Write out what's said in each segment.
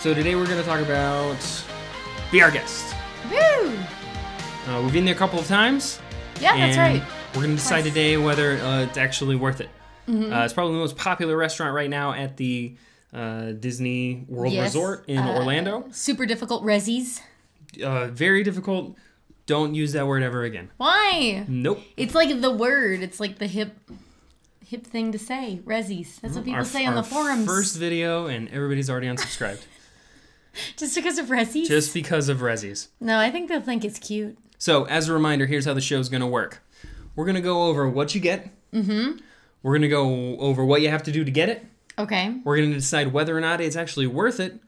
So today we're going to talk about Be Our Guest. Woo! We've been there a couple of times. Yeah, that's right. We're going to decide today whether it's actually worth it. Mm-hmm. It's probably the most popular restaurant right now at the Disney World Resort in Orlando. Super difficult resis. Very difficult. Don't use that word ever again. Why? Nope. It's like the word. It's like the hip thing to say. Resis. That's what people say on the forums. First video, and everybody's already unsubscribed. Just because of resis? Just because of resis. No, I think they'll think it's cute. So, as a reminder, here's how the show's going to work. We're going to go over what you get. Mm-hmm. We're going to go over what you have to do to get it. Okay. We're going to decide whether or not it's actually worth it.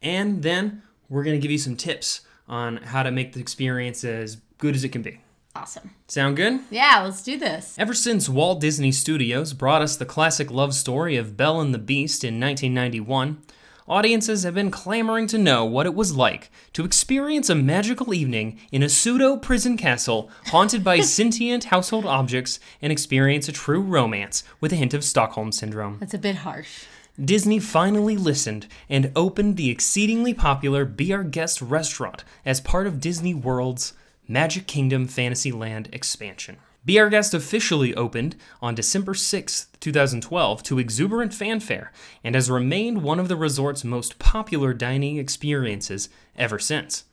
And then we're going to give you some tips on how to make the experience as good as it can be. Awesome. Sound good? Yeah, let's do this. Ever since Walt Disney Studios brought us the classic love story of Belle and the Beast in 1991, audiences have been clamoring to know what it was like to experience a magical evening in a pseudo-prison castle haunted by sentient household objects and experience a true romance with a hint of Stockholm Syndrome. That's a bit harsh. Disney finally listened and opened the exceedingly popular Be Our Guest restaurant as part of Disney World's Magic Kingdom Fantasyland expansion. Be Our Guest officially opened on December 6, 2012 to exuberant fanfare and has remained one of the resort's most popular dining experiences ever since.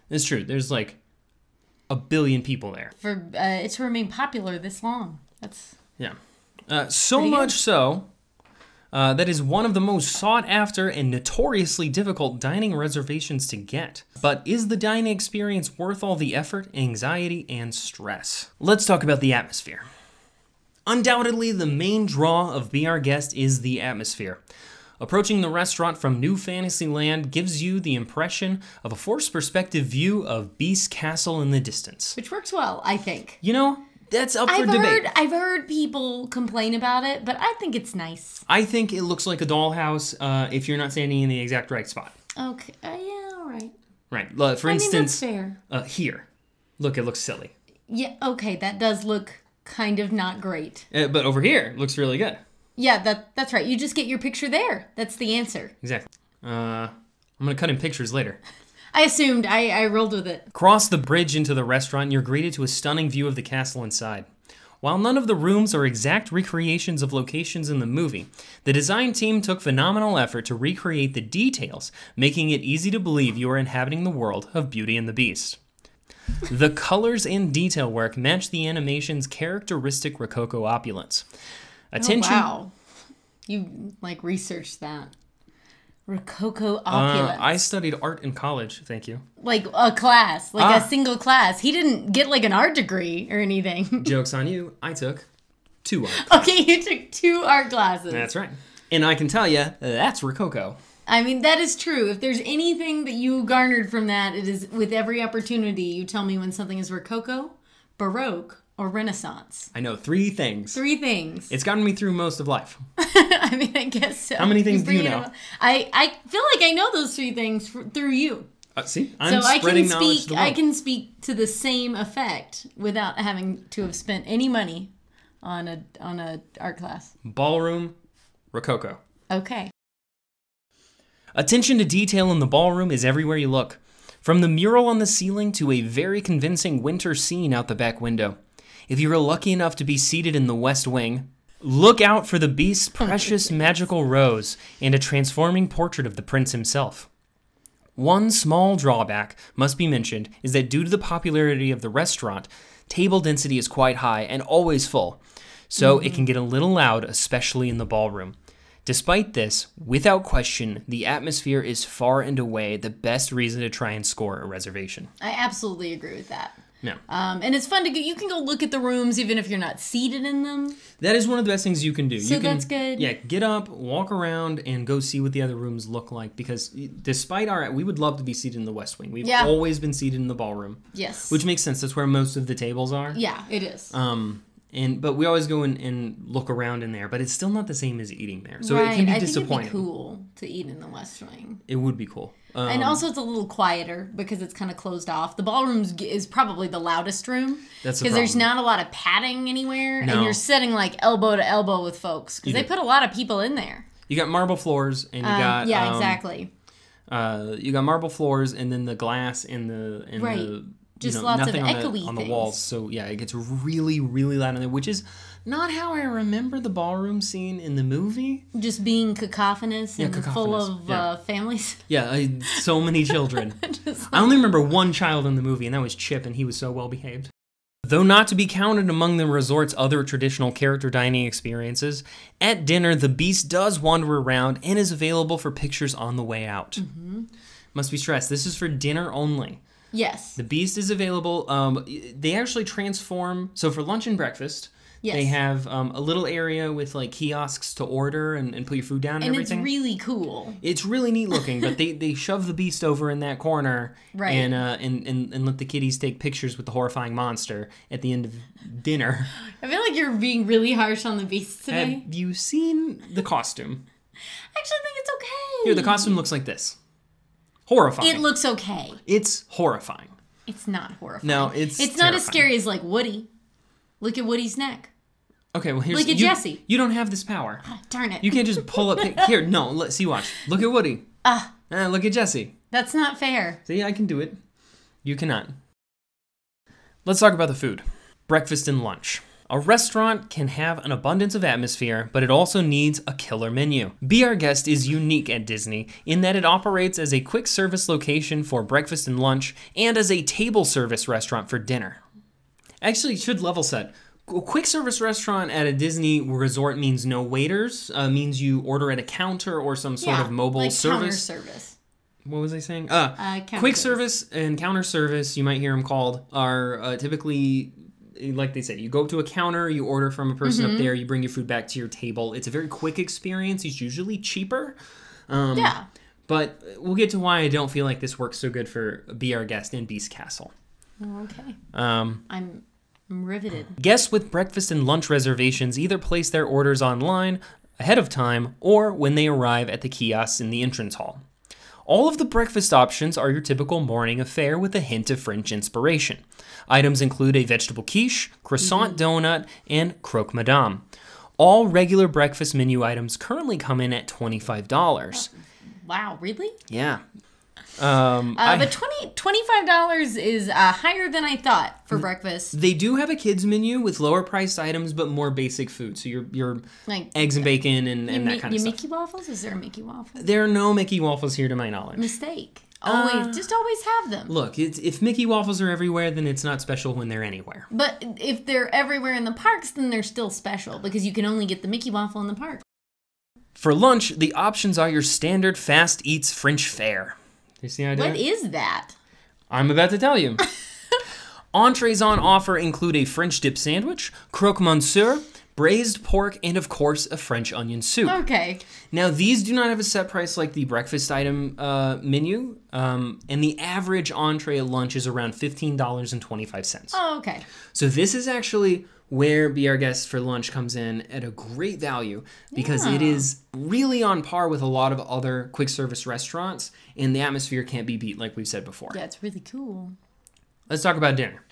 It's true, there's like 1 billion people there. For it to remain popular this long. That's So much so that is one of the most sought after and notoriously difficult dining reservations to get. But is the dining experience worth all the effort, anxiety, and stress? Let's talk about the atmosphere. Undoubtedly, the main draw of Be Our Guest is the atmosphere. Approaching the restaurant from New Fantasyland gives you the impression of a forced perspective view of Beast Castle in the distance. which works well, I think. You know, that's up for debate. I've heard people complain about it, but I think it's nice. I think it looks like a dollhouse if you're not standing in the exact right spot. Okay. Yeah, all right. Right. For instance, that's fair. Here. Look, it looks silly. Yeah, okay, that does look kind of not great. But over here, it looks really good. Yeah, that's right. You just get your picture there. That's the answer. Exactly. I'm going to cut in pictures later. I assumed. I rolled with it. Cross the bridge into the restaurant, and you're greeted to a stunning view of the castle inside. While none of the rooms are exact recreations of locations in the movie, the design team took phenomenal effort to recreate the details, making it easy to believe you are inhabiting the world of Beauty and the Beast. The colors and detail work match the animation's characteristic Rococo opulence. Attention. Oh, wow. You, researched that. Rococo opulence. I studied art in college, thank you. Like a class, a single class. He didn't get an art degree or anything. Joke's on you, I took 2 art classes. Okay, you took 2 art classes. That's right. And I can tell you, that's Rococo. I mean, that is true. If there's anything that you garnered from that, it is with every opportunity you tell me when something is Rococo, Baroque, or Renaissance. I know 3 things. 3 things. It's gotten me through most of life. I mean, I guess so. How many things do you know? I feel like I know those 3 things through you. See, I'm spreading knowledge to the world. I can speak to the same effect without having to have spent any money on a art class. Ballroom, Rococo. Okay. Attention to detail in the ballroom is everywhere you look. From the mural on the ceiling to a very convincing winter scene out the back window. If you are lucky enough to be seated in the West Wing, look out for the Beast's precious magical rose and a transforming portrait of the prince himself. One small drawback must be mentioned is that due to the popularity of the restaurant, table density is quite high and always full, so it can get a little loud, especially in the ballroom. Despite this, without question, the atmosphere is far and away the best reason to try and score a reservation. I absolutely agree with that. Yeah. And it's fun to go. You can go look at the rooms even if you're not seated in them. That is one of the best things you can do. So that's good. Yeah, get up, walk around, and go see what the other rooms look like. Because despite we would love to be seated in the West Wing. We've always been seated in the ballroom. Yes. Which makes sense. That's where most of the tables are. Yeah, it is. But we always go and look around in there. But it's still not the same as eating there. So right. it can be I disappointing. think it'd be cool to eat in the West Wing. It would be cool. And also it's a little quieter because it's kind of closed off. The ballroom is probably the loudest room. That's because there's not a lot of padding anywhere. No. And you're sitting elbow to elbow with folks. Because they put a lot of people in there. You got marble floors and you got... Yeah, exactly. You got marble floors, and then the glass and the Just lots of nothing echoey on the things. walls. So yeah, it gets really, really loud in there, which is not how I remember the ballroom scene in the movie. Just being cacophonous and full of families. Yeah, so many children. I only remember one child in the movie, and that was Chip, and he was so well behaved. Though not to be counted among the resort's other traditional character dining experiences, at dinner the Beast does wander around and is available for pictures on the way out. Mm-hmm. Must be stressed, this is for dinner only. Yes. The Beast is available. They actually transform. So for lunch and breakfast, they have a little area with like kiosks to order and put your food down and everything. And it's really cool. It's really neat looking, but they shove the Beast over in that corner and let the kiddies take pictures with the horrifying monster at the end of dinner. I feel like you're being really harsh on the Beast today. Have you seen the costume? I actually think it's okay. Here, the costume looks like this. Horrifying. It looks okay. It's horrifying. It's not horrifying. No, it's not as scary as like Woody. Look at Woody's neck. Okay, well here's... Look at Jesse. You don't have this power. Oh, darn it. You can't just pull up... Here, no, see, watch. Look at Woody. Look at Jesse. That's not fair. See, I can do it. You cannot. Let's talk about the food. Breakfast and lunch. A restaurant can have an abundance of atmosphere, but it also needs a killer menu. Be Our Guest is unique at Disney in that it operates as a quick service location for breakfast and lunch and as a table service restaurant for dinner. Actually, it should level set. A quick service restaurant at a Disney resort means no waiters, means you order at a counter or some sort of mobile like service. Counter service. What was I saying? service. Quick service and counter service, you might hear them called, are typically... Like they say, you go to a counter, you order from a person up there, you bring your food back to your table. It's a very quick experience. It's usually cheaper. But we'll get to why I don't feel like this works so good for Be Our Guest and Beast Castle. Oh, okay. I'm riveted. Guests with breakfast and lunch reservations either place their orders online ahead of time or when they arrive at the kiosks in the entrance hall. All of the breakfast options are your typical morning affair with a hint of French inspiration. Items include a vegetable quiche, croissant donut, and croque madame. All regular breakfast menu items currently come in at $25. Wow, really? Yeah. But $25 is higher than I thought for breakfast. They do have a kids menu with lower priced items but more basic food. So your like eggs and bacon and that kind of stuff. Mickey waffles? Is there a Mickey waffle? There are no Mickey waffles here to my knowledge. Mistake. Always have them. Look, if Mickey waffles are everywhere, then it's not special when they're anywhere. But if they're everywhere in the parks, then they're still special because you can only get the Mickey waffle in the park. For lunch, the options are your standard fast eats French fare. You see how I did What it? is that? I'm about to tell you. Entrees on offer include a French dip sandwich, croque monsieur, braised pork, and of course, a French onion soup. Okay. Now, these do not have a set price like the breakfast item menu, and the average entree at lunch is around $15.25. Oh, okay. So this is actually where Be Our Guest for lunch comes in at a great value because it is really on par with a lot of other quick service restaurants, and the atmosphere can't be beat like we've said before. Yeah, it's really cool. Let's talk about dinner.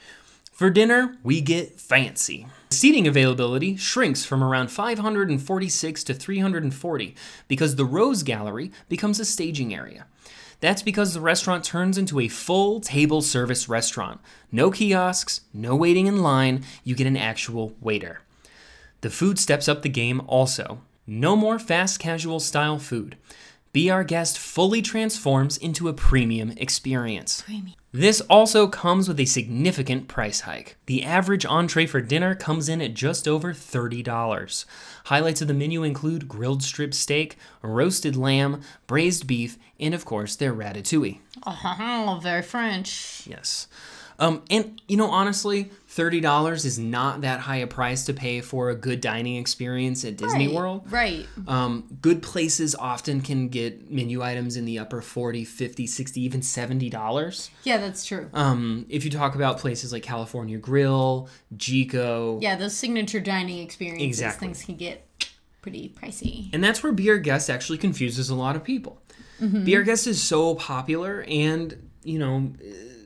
For dinner, we get fancy. Seating availability shrinks from around 546 to 340 because the Rose Gallery becomes a staging area. That's because the restaurant turns into a full table service restaurant. No kiosks, no waiting in line, you get an actual waiter. The food steps up the game also. No more fast casual style food. Be Our Guest fully transforms into a premium experience. This also comes with a significant price hike. The average entree for dinner comes in at just over $30. Highlights of the menu include grilled strip steak, roasted lamb, braised beef, and of course their ratatouille. Oh, very French. Yes. And, you know, honestly, $30 is not that high a price to pay for a good dining experience at Disney World. Right. Good places often can get menu items in the upper $40, $50, $60, even $70. Yeah, that's true. If you talk about places like California Grill, Jico. Yeah, those signature dining experiences, things can get pretty pricey. And that's where Be Our Guest actually confuses a lot of people. Be Our Guest is so popular and, you know,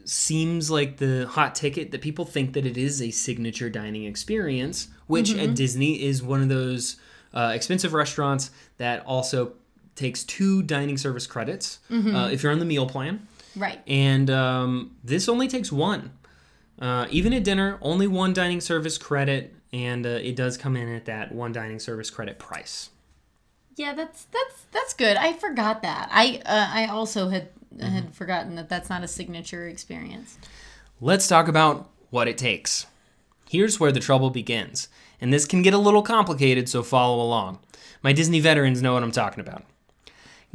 seems like the hot ticket that people think that it is a signature dining experience, which at Disney is one of those expensive restaurants that also takes 2 dining service credits if you're on the meal plan. Right. And this only takes 1. Even at dinner, only 1 dining service credit, and it does come in at that 1 dining service credit price. Yeah, that's good. I forgot that. I also had forgotten that that's not a signature experience. Let's talk about what it takes. Here's where the trouble begins, and this can get a little complicated, so follow along. My Disney veterans know what I'm talking about.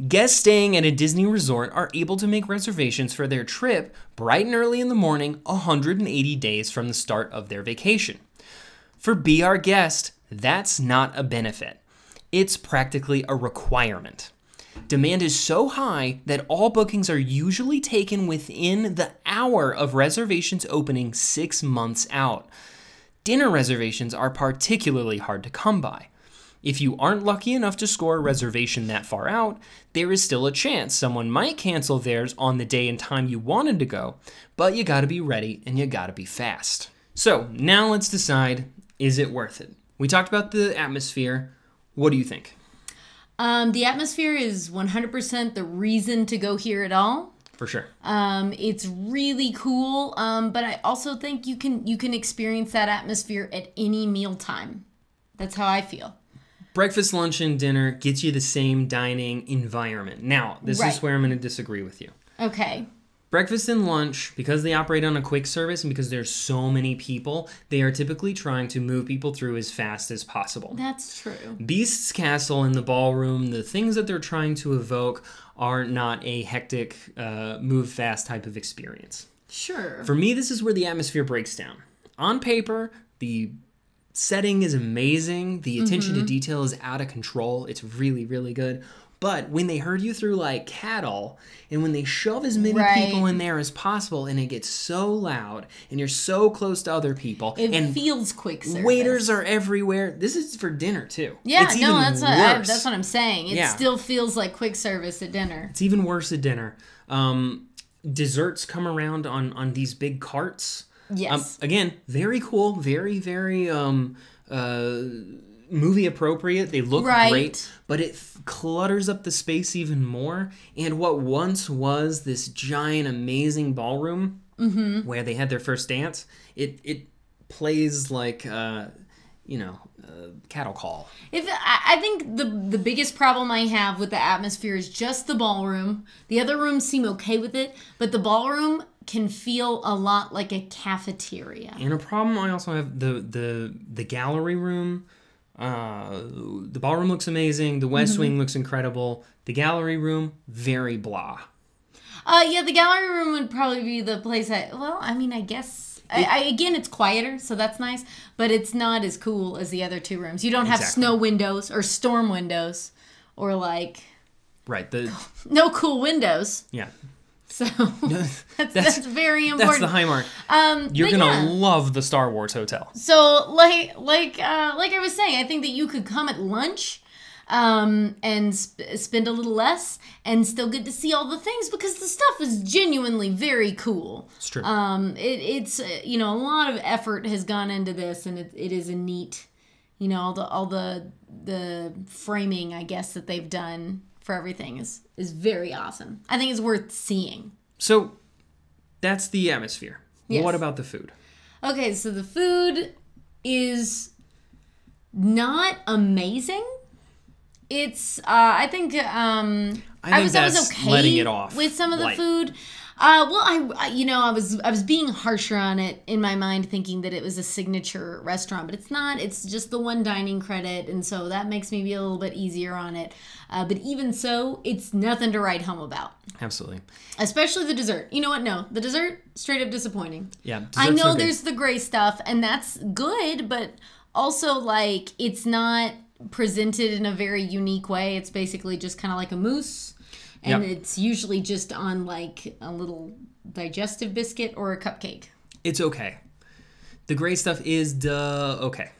Guests staying at a Disney resort are able to make reservations for their trip bright and early in the morning, 180 days from the start of their vacation. For Be Our Guest, that's not a benefit. It's practically a requirement. Demand is so high that all bookings are usually taken within the hour of reservations opening 6 months out. Dinner reservations are particularly hard to come by. If you aren't lucky enough to score a reservation that far out, there is still a chance someone might cancel theirs on the day and time you wanted to go, but you gotta be ready and you gotta be fast. So now let's decide, is it worth it? We talked about the atmosphere. What do you think? The atmosphere is 100% the reason to go here at all. For sure. It's really cool, but I also think you can experience that atmosphere at any mealtime. That's how I feel. Breakfast, lunch, and dinner gets you the same dining environment. Now, this is where I'm going to disagree with you. Okay. Breakfast and lunch, because they operate on a quick service and because there's so many people, they are typically trying to move people through as fast as possible. That's true. Beast's Castle and the ballroom, the things that they're trying to evoke are not a hectic, move fast type of experience. Sure. For me, this is where the atmosphere breaks down. On paper, the setting is amazing. The attention to detail is out of control. It's really, really good. But when they herd you through like cattle, and when they shove as many people in there as possible, and it gets so loud, and you're so close to other people, it feels quick service. Waiters are everywhere. This is for dinner too. Yeah, it's even worse. That's what I'm saying. It still feels like quick service at dinner. It's even worse at dinner. Desserts come around on these big carts. Yes. Again, very cool. Very, very movie appropriate. They look great, but it clutters up the space even more. And what once was this giant, amazing ballroom where they had their first dance, it plays like cattle call. I think the biggest problem I have with the atmosphere is just the ballroom. The other rooms seem okay with it, but the ballroom can feel a lot like a cafeteria. And a problem I also have, the gallery room. The ballroom looks amazing. The West Wing looks incredible. The gallery room, very blah. Yeah, the gallery room would probably be the place I guess. Again, it's quieter, so that's nice. But it's not as cool as the other 2 rooms. You don't have snow windows or storm windows or like... Right. No cool windows. Yeah. So that's very important. That's the high mark. You're gonna love the Star Wars hotel. So like I was saying, I think that you could come at lunch, and spend a little less and still get to see all the things because the stuff is genuinely very cool. It's true. It's a lot of effort has gone into this, and it is a neat, all the framing I guess that they've done for everything is very awesome. I think it's worth seeing. So that's the atmosphere. Yes. What about the food? Okay, so the food is not amazing. It's I think I was okay letting it off with some of the food. I was being harsher on it in my mind, thinking that it was a signature restaurant, but it's not. It's just the 1 dining credit, and so that makes me be a little bit easier on it. But even so, it's nothing to write home about. Absolutely. Especially the dessert. You know what? No, the dessert, straight up disappointing. Yeah. I know there's the gray stuff, and that's good, but also like it's not presented in a very unique way. It's basically just kind of like a mousse. And it's usually just on like a little digestive biscuit or a cupcake. It's okay. The gray stuff is okay.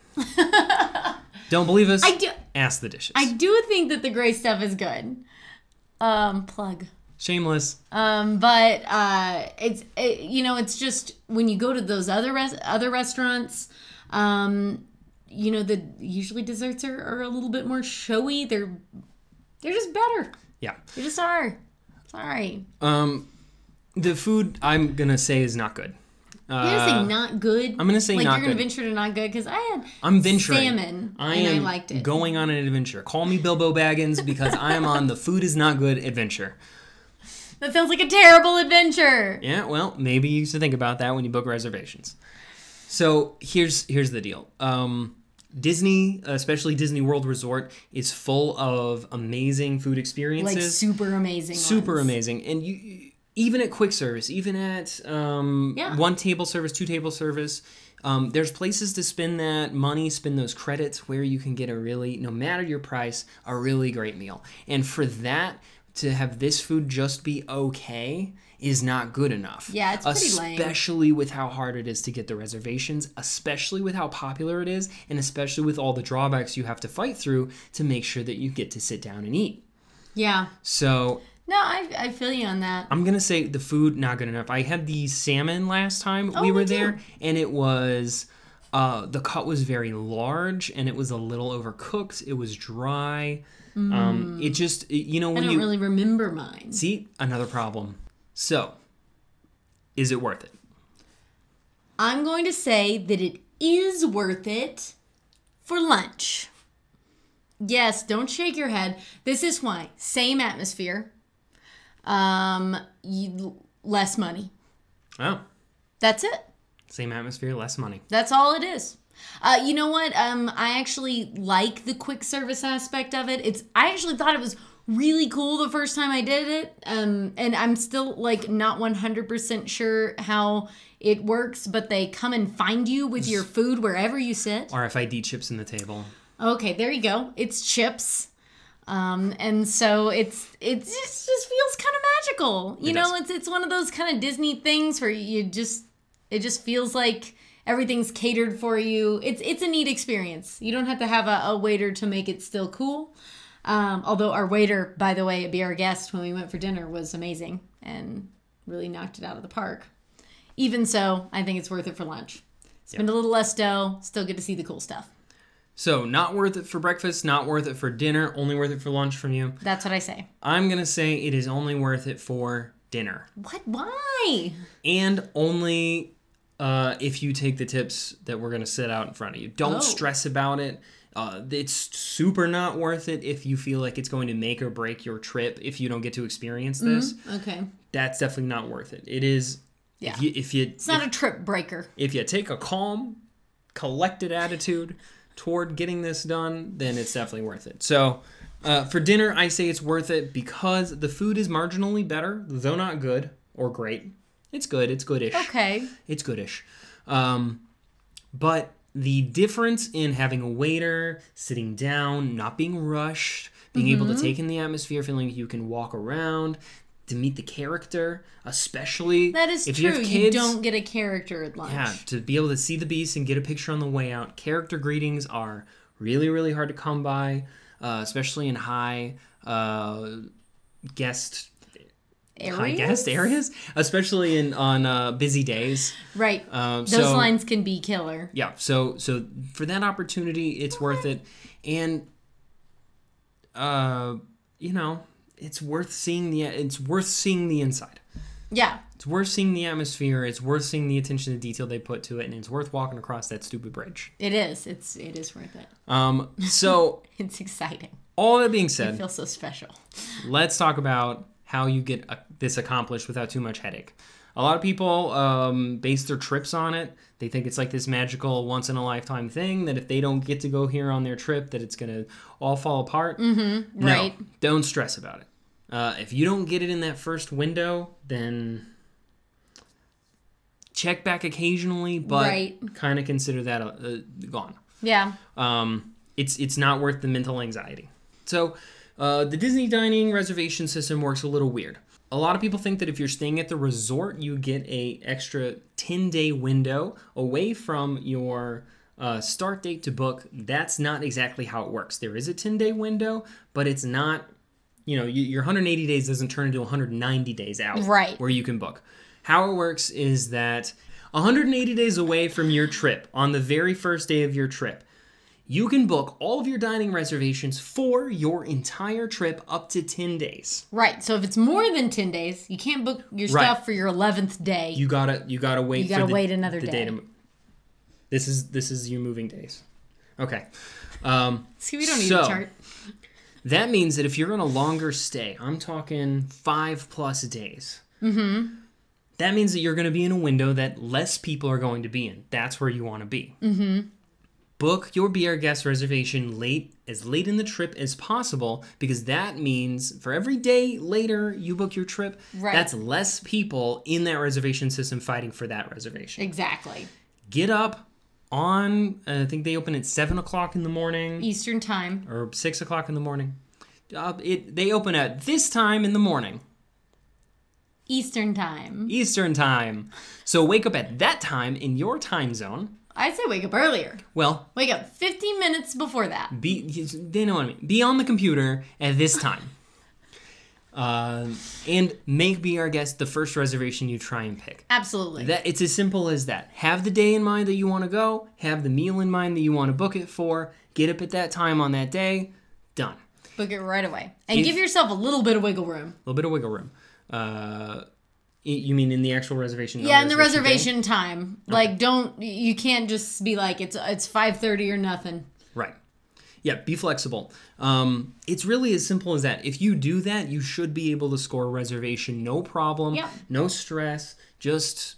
Don't believe us? Ask the dishes. I do think that the gray stuff is good. Plug. Shameless. But it's just when you go to those other restaurants, usually desserts are a little bit more showy. They're They're just better. Yeah. They just are. Sorry. The food, I'm going to say, is not good. You're going to say not good? I'm going to say not good. Like, you're going to venture to not good? Because I had salmon, and I liked it. Going on an adventure. Call me Bilbo Baggins because I am on the food is not good adventure. That sounds like a terrible adventure. Yeah, well, maybe you should think about that when you book reservations. So here's the deal. Disney, especially Disney World Resort, is full of amazing food experiences. Like super amazing Super ones. amazing. And you, even at quick service, even at one table service, two table service, there's places to spend that money, spend those credits where you can get a really, no matter your price, a really great meal. And for that, to have this food just be okay is not good enough. Yeah, it's pretty lame. Especially with how hard it is to get the reservations, especially with how popular it is, and especially with all the drawbacks you have to fight through to make sure that you get to sit down and eat. Yeah. So... No, I feel you on that. I'm going to say the food, not good enough. I had the salmon last time we were there, and it was... the cut was very large, and it was a little overcooked. It was dry. It just, when I don't really remember mine. See, another problem. So, is it worth it? I'm going to say that it is worth it for lunch. Yes, don't shake your head. This is why. Same atmosphere. Less money. Oh. That's it. Same atmosphere, less money. That's all it is. You know what? I actually like the quick service aspect of it. I actually thought it was really cool the first time I did it. And I'm still like not 100% sure how it works, but they come and find you with your food wherever you sit. RFID chips in the table. Okay, there you go. It's chips. And so it just feels kind of magical. You know, it's one of those kind of Disney things where it just feels like everything's catered for you. It's a neat experience. You don't have to have a waiter to make it still cool. Although our waiter, by the way, be our guest when we went for dinner, was amazing and really knocked it out of the park. Even so, I think it's worth it for lunch. Spend a little less dough, still get to see the cool stuff. So, not worth it for breakfast, not worth it for dinner, only worth it for lunch from you. That's what I say. I'm going to say it is only worth it for dinner. What? Why? And only if you take the tips that we're going to set out in front of you. Don't stress about it. It's super not worth it if you feel like it's going to make or break your trip if you don't get to experience this. Okay. That's definitely not worth it. It is... Yeah. It's not a trip breaker. If you take a calm, collected attitude toward getting this done, then it's definitely worth it. So, for dinner, I say it's worth it because the food is marginally better, though not good or great. It's good. It's goodish. Okay. It's goodish. But the difference in having a waiter, sitting down, not being rushed, being able to take in the atmosphere, feeling like you can walk around, to meet the character, especially that is if true. You have kids, you don't get a character at lunch. Yeah, to be able to see the beast and get a picture on the way out. Character greetings are really, really hard to come by, especially in high guest areas, especially on busy days. Right. Those lines can be killer. Yeah. So for that opportunity, it's worth it, and it's worth seeing the inside. Yeah. It's worth seeing the atmosphere. It's worth seeing the attention to detail they put to it, and it's worth walking across that stupid bridge. It is. It is worth it. So it's exciting. All that being said, I feel so special. Let's talk about how you get this accomplished without too much headache. A lot of people base their trips on it. They think it's like this magical once-in-a-lifetime thing that if they don't get to go here on their trip, that it's going to all fall apart. Mm-hmm. No, right. Don't stress about it. If you don't get it in that first window, then check back occasionally, but kind of consider that gone. Yeah. It's not worth the mental anxiety. So the Disney dining reservation system works a little weird. A lot of people think that if you're staying at the resort, you get a extra 10-day window away from your start date to book. That's not exactly how it works. There is a 10-day window, but it's not, your 180 days doesn't turn into 190 days out where you can book. How it works is that 180 days away from your trip, on the very first day of your trip, you can book all of your dining reservations for your entire trip up to 10 days. Right. So if it's more than 10 days, you can't book your stuff for your 11th day. You gotta wait. You gotta wait another day. This is your moving days. Okay. See, we don't need a chart. That means that if you're on a longer stay, I'm talking 5+ days. Mm-hmm. That means that you're going to be in a window that less people are going to be in. That's where you want to be. Mm-hmm. Book your Be Our Guest reservation as late in the trip as possible, because that means for every day later you book your trip, that's less people in that reservation system fighting for that reservation. Exactly. Get up on, I think they open at 7 o'clock in the morning. Eastern time. Or 6 o'clock in the morning. They open at this time in the morning. Eastern time. Eastern time. So wake up at that time in your time zone. I say wake up earlier. Well, wake up 15 minutes before that. They know what I mean. Be on the computer at this time. And make Be Our Guest the first reservation you try and pick. Absolutely. It's as simple as that. Have the day in mind that you want to go. Have the meal in mind that you want to book it for. Get up at that time on that day. Done. Book it right away. And give yourself a little bit of wiggle room. A little bit of wiggle room. You mean in the actual reservation? Yeah, in the reservation time. Okay. Like, you can't just be like, it's 5:30 or nothing. Right. Yeah, be flexible. It's really as simple as that. If you do that, you should be able to score a reservation, no problem, no stress. Just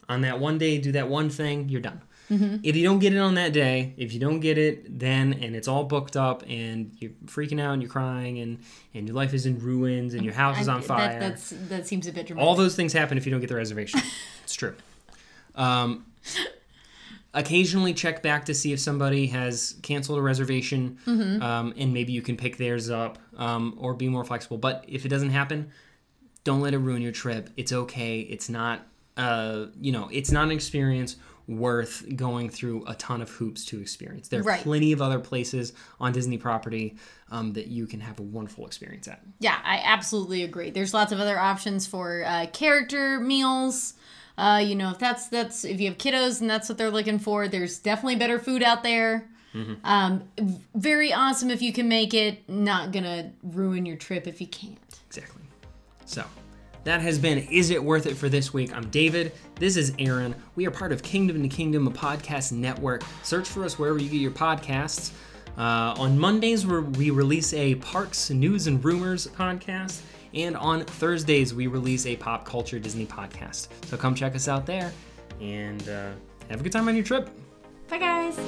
on that one day, do that one thing, you're done. Mm-hmm. If you don't get it on that day, and it's all booked up and you're freaking out and you're crying and your life is in ruins and your house is on fire. That seems a bit dramatic. All those things happen if you don't get the reservation. It's true. Occasionally check back to see if somebody has canceled a reservation, and maybe you can pick theirs up, or be more flexible. But if it doesn't happen, don't let it ruin your trip. It's okay. It's not, it's not an experience worth going through a ton of hoops to experience. There are plenty of other places on Disney property that you can have a wonderful experience at. Yeah, I absolutely agree. There's lots of other options for character meals. If you have kiddos and that's what they're looking for, there's definitely better food out there. Mm-hmm. Very awesome if you can make it. Not gonna ruin your trip if you can't. Exactly. So that has been Is It Worth It for this week. I'm David. This is Erin. We are part of Kingdom to Kingdom, a podcast network. Search for us wherever you get your podcasts. On Mondays, we release a Parks News and Rumors podcast. And on Thursdays, we release a Pop Culture Disney podcast. So come check us out there and have a good time on your trip. Bye, guys.